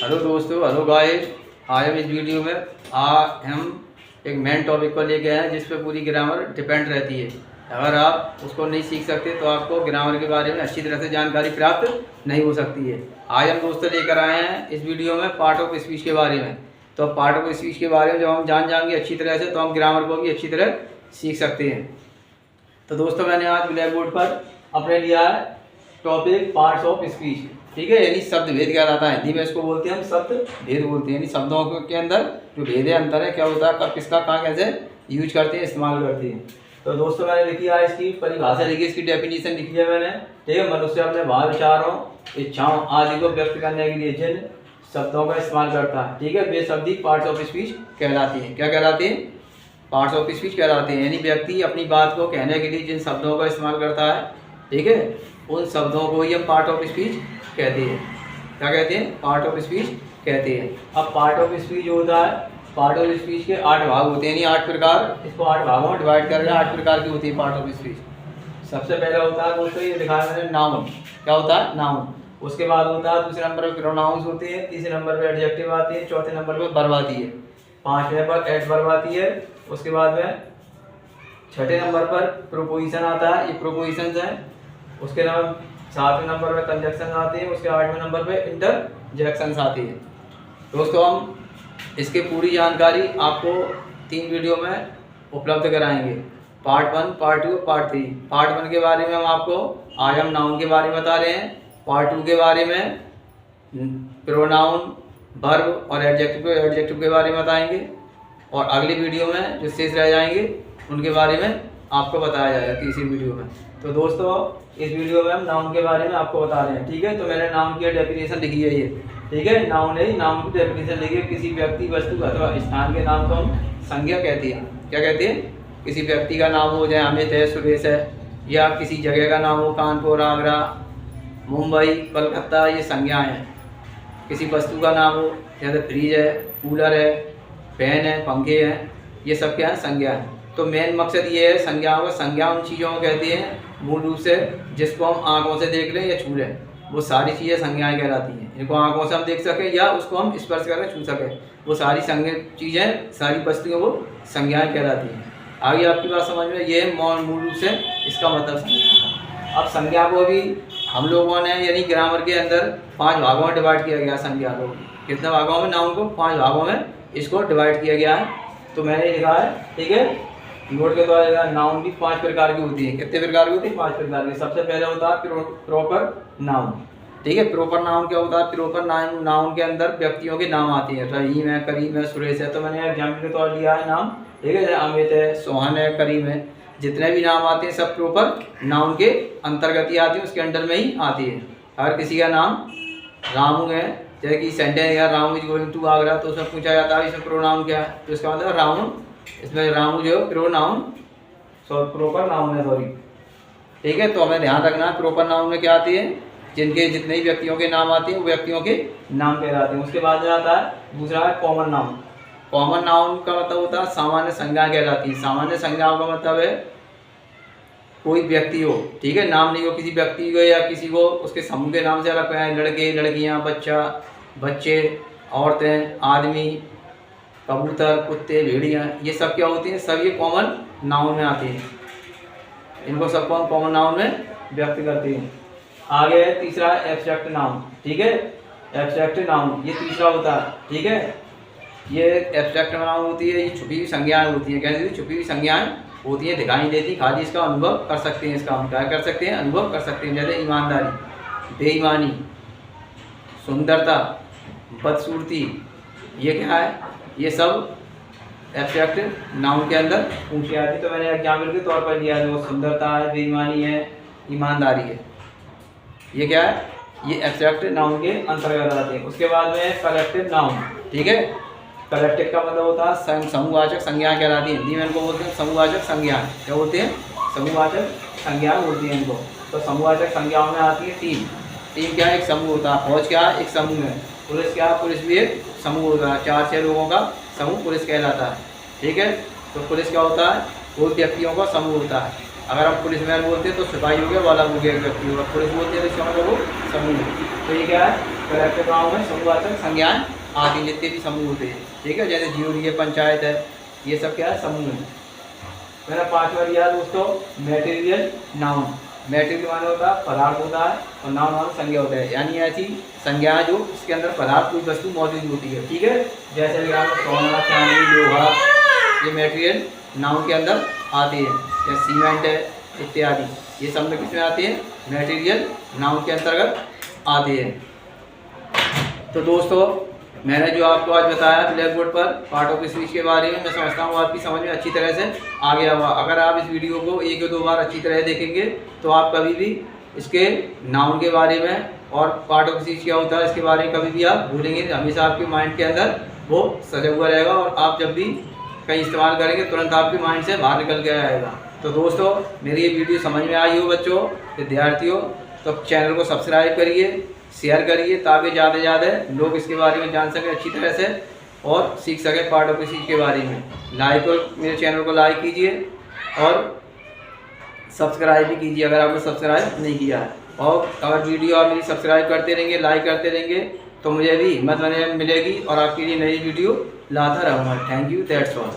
Hello दोस्तों, hello guys. आज हम इस वीडियो में हम एक मेन टॉपिक को लेके आए हैं जिस पर पूरी ग्रामर डिपेंड रहती है। अगर आप उसको नहीं सीख सकते तो आपको ग्रामर के बारे में अच्छी तरह से जानकारी प्राप्त नहीं हो सकती है। आज हम दोस्तों लेकर आए हैं इस वीडियो में पार्ट ऑफ स्पीच के बारे में। तो पार्ट ऑफ स्पीच के बारे में जब हम जान जाएंगे अच्छी तरह से तो हम ग्रामर को भी अच्छी तरह सीख सकते हैं। तो दोस्तों मैंने आज ब्लैक बोर्ड पर अपने लिया है टॉपिक पार्ट्स ऑफ स्पीच, ठीक है, यानी शब्द भेद क्या रहता है। हिंदी में इसको बोलते हैं हम शब्द भेद बोलते हैं, यानी शब्दों के अंदर जो भेद है, अंतर है, क्या होता है, कब किसका कहाँ कैसे यूज करते हैं, इस्तेमाल करते हैं। तो दोस्तों मैंने लिखी है इसकी परिभाषा लिखी, इसकी डेफिनेशन लिखी है मैंने, ठीक है। मनुष्य अपने भाव, विचारों, इच्छाओं आदि को व्यक्त करने के लिए जिन शब्दों का इस्तेमाल करता है, ठीक है, वे शब्द ही पार्ट्स ऑफ स्पीच कहलाती हैं। क्या कहलाती हैं? पार्ट्स ऑफ स्पीच कहलाते हैं। यानी व्यक्ति अपनी बात को कहने के लिए जिन शब्दों का इस्तेमाल करता है, ठीक है, उन शब्दों को ही हम पार्ट ऑफ स्पीच कहते हैं। क्या कहते हैं? पार्ट ऑफ स्पीच कहते हैं। अब पार्ट ऑफ स्पीच जो होता है, पार्ट ऑफ स्पीच के 8 भाग होते हैं, यानी 8 प्रकार, इसको 8 भागों में डिवाइड करके 8 प्रकार की होती है पार्ट ऑफ स्पीच। सबसे पहला होता है दोस्तों, ये दिखाया मैंने, नाउन। क्या होता है? नाउन। उसके बाद होता है दूसरे नंबर पर प्रोनाउंस होते हैं, तीसरे नंबर पर एडजेक्टिव आती है, चौथे नंबर पर वर्ब आती है, पांचवें पर एडवर्ब आती है, उसके बाद में छठे नंबर पर प्रोपोजिशन आता है, ये प्रोपोजिशंस हैं। उसके अलावा 7वें नंबर पे कंजक्शन आती है, उसके 8वें नंबर पे इंटरजेक्शंस आती है। दोस्तों हम इसकी पूरी जानकारी आपको 3 वीडियो में उपलब्ध कराएंगे, पार्ट 1, पार्ट 2, पार्ट 3। पार्ट 1 के बारे में हम आपको आज हम नाउन के बारे में बता रहे हैं, पार्ट 2 के बारे में प्रोनाउन, वर्ब और एडजेक्टिव के बारे में बताएंगे, और अगली वीडियो में जो शेष रह जाएंगे उनके बारे में आपको बताया जाएगा तीसरी वीडियो में। तो दोस्तों इस वीडियो में हम नाउन के बारे में आपको बता रहे हैं, ठीक है। तो मैंने नाउन की डेफिनेशन लिखी है ये, ठीक है। नाउन है, नाउन की डेफिनेशन लिखी है, किसी व्यक्ति, वस्तु अथवा स्थान के नाम को हम संज्ञा कहते हैं। क्या कहते हैं? किसी व्यक्ति का नाम हो, जाए अमित है, सुरेश है, या किसी जगह का नाम हो, कानपुर, आगरा, मुंबई, कलकत्ता, ये संज्ञाएँ हैं। किसी वस्तु का नाम हो, जैसे फ्रिज है, कूलर है, फैन है, पंखे हैं, ये सब क्या है? संज्ञा है। तो मेन मकसद ये है संज्ञाओं का, संज्ञा उन चीज़ों को कहते हैं मूल रूप से जिसको हम आंखों से देख लें या छू लें, वो सारी चीज़ें संज्ञाएं कहलाती हैं। इनको आंखों से हम देख सकें या उसको हम स्पर्श करके छू सकें, वो सारी चीज़ें, सारी वस्तुएं वो संज्ञाएं कहलाती हैं। आगे आपकी बात समझ में, ये मूल रूप से इसका मतलब संज्ञा। अब संज्ञा को भी हम लोगों ने यानी ग्रामर के अंदर 5 भागों में डिवाइड किया गया संज्ञा को। कितने भागों में? नाउन को 5 भागों में इसको डिवाइड किया गया है। तो मैंने लिखा है, ठीक है, नोट के द्वारा। नाउन भी 5 प्रकार की होती है। कितने प्रकार की होती है? 5 प्रकार की। सबसे पहले होता है प्रॉपर नाउन, ठीक है। प्रॉपर नाउन क्या होता है? प्रॉपर नाउन के अंदर व्यक्तियों के नाम आते हैं, रहीम है, करीम है, सुरेश है। तो मैंने एग्जाम्पल के तौर लिया है नाम, ठीक है, अमित है, सोहन है, करीम है, जितने भी नाम आते हैं सब प्रॉपर नाउन के अंतर्गत ही आती है, उसके अंडर में ही आती है। अगर किसी का नाम रामू है, जैसे कि सेंटेंस या Ramu is going to Agra, तो उसमें पूछा जाता है इसमें प्रोनाउन क्या है, तो इसका मतलब रामू, इसमें रामू जो प्रोनाउन, प्रॉपर नाउन है, सॉरी, ठीक है। तो हमें ध्यान रखना है प्रॉपर नाउन में क्या आती है, जिनके जितने भी व्यक्तियों के नाम आते हैं वो व्यक्तियों के नाम कहलाते हैं। उसके बाद में आता है दूसरा है कॉमन नाउन। कॉमन नाउन का मतलब होता है सामान्य संज्ञा कहलाती है। सामान्य संज्ञाओं का मतलब है कोई व्यक्ति हो, ठीक है, नाम नहीं हो किसी व्यक्ति को या किसी को उसके समूह के नाम से अलग है, लड़के, लड़कियां, बच्चा, बच्चे, औरतें, आदमी, कबूतर, कुत्ते, भेड़ियाँ, ये सब क्या होती हैं? सब ये कॉमन नाउन में आती हैं। इनको सबको हम कॉमन नाउन में व्यक्त करते हैं। आगे है तीसरा एब्स्ट्रैक्ट नाउन, ठीक है। एब्स्ट्रैक्ट नाउन ये तीसरा होता है, ठीक है। ये एब्स्ट्रैक्ट नाउन होती है, ये छुपी हुई संज्ञाएं होती हैं। कैसी? छुपी हुई संज्ञाएं होती हैं, दिखाई देती, खाली इसका अनुभव कर सकते हैं, इसका हम क्या कर सकते हैं? अनुभव कर सकते हैं। जैसे ईमानदारी, बेईमानी, सुंदरता, बदसूरती, ये क्या है? ये सब एब्स्ट्रैक्ट नाउन के अंदर पूछी आती है। तो मैंने एग्जाम्पल के तौर पर लिया है, वो सुंदरता है, बेईमानी है, ईमानदारी है, ये क्या है? ये एब्स्ट्रैक्ट नाउन के अंतर्गत आते हैं। उसके बाद में कलेक्टिव नाउन, ठीक है। कलेक्टिव का मतलब होता है समूहवाचक संज्ञाएं कहलाती है। हिंदी में इनको बोलते हैं समूहवाचक संज्ञाएं। क्या बोलते हैं? समूहवाचक संज्ञाएं बोलती हैं इनको। तो समूहवाचक संज्ञाओं में आती है टीम। टीम क्या है? एक समूह होता है। फौज क्या है? एक समूह है। पुलिस क्या है? पुलिस भी एक समूह होता है। 4-6 लोगों का समूह पुलिस कहलाता है, ठीक है। तो पुलिस क्या होता है? वो व्यक्तियों का समूह होता है। अगर हम पुलिसमैन बोलते हैं तो सिपाही हो गया, वाला हो गया, एक व्यक्ति होगा। पुलिस बोलते हैं तो इसका मतलब वो समूह है। तो ये क्या है? कलेक्टर गाँव में समूहवाचक संज्ञान आदि जितने भी समूह होते हैं, ठीक है, जैसे जीओडी है, पंचायत है, ये सब क्या है, समूह है। मेरा 5वां दिया दोस्तों मैटेरियल नाउन। मैटेरियल माने होता है पदार्थ होता है, और नाउन माने संज्ञा होता है, यानी ऐसी संज्ञा जो इसके अंदर पदार्थ कोई वस्तु मौजूद होती है, ठीक है, जैसे सोना, चांदी, लोहा, ये मैटेरियल नाउन के अंदर आते हैं, या सीमेंट है इत्यादि, ये सब में किसमें आते हैं, मैटेरियल नाउन के अंतर्गत आते हैं। तो दोस्तों मैंने जो आपको आज बताया ब्लैक बोर्ड पर पार्ट ऑफ स्पीच के बारे में, मैं समझता हूँ आपकी समझ में अच्छी तरह से आ गया होगा। अगर आप इस वीडियो को 1 या 2 बार अच्छी तरह देखेंगे तो आप कभी भी इसके नाउन के बारे में और पार्ट ऑफ स्पीच क्या होता है इसके बारे में कभी भी आप भूलेंगे, हमेशा आपके माइंड के अंदर वो सजा हुआ रहेगा, और आप जब भी कहीं इस्तेमाल करेंगे तुरंत आपके माइंड से बाहर निकल के आएगा। तो दोस्तों मेरी ये वीडियो समझ में आई हो बच्चों, विद्यार्थियों, तो चैनल को सब्सक्राइब करिए, शेयर करिए, ताकि ज़्यादा से ज़्यादा लोग इसके बारे में जान सकें अच्छी तरह से और सीख सकें पार्ट ऑफ स्पीच के बारे में। लाइक और मेरे चैनल को लाइक कीजिए और सब्सक्राइब भी कीजिए अगर आपने सब्सक्राइब नहीं किया है। और अगर वीडियो आप मेरी सब्सक्राइब करते रहेंगे, लाइक करते रहेंगे, तो मुझे भी हिम्मत मिलेगी और आपके लिए नई वीडियो लाता रहूँगा। Thank you, that's all.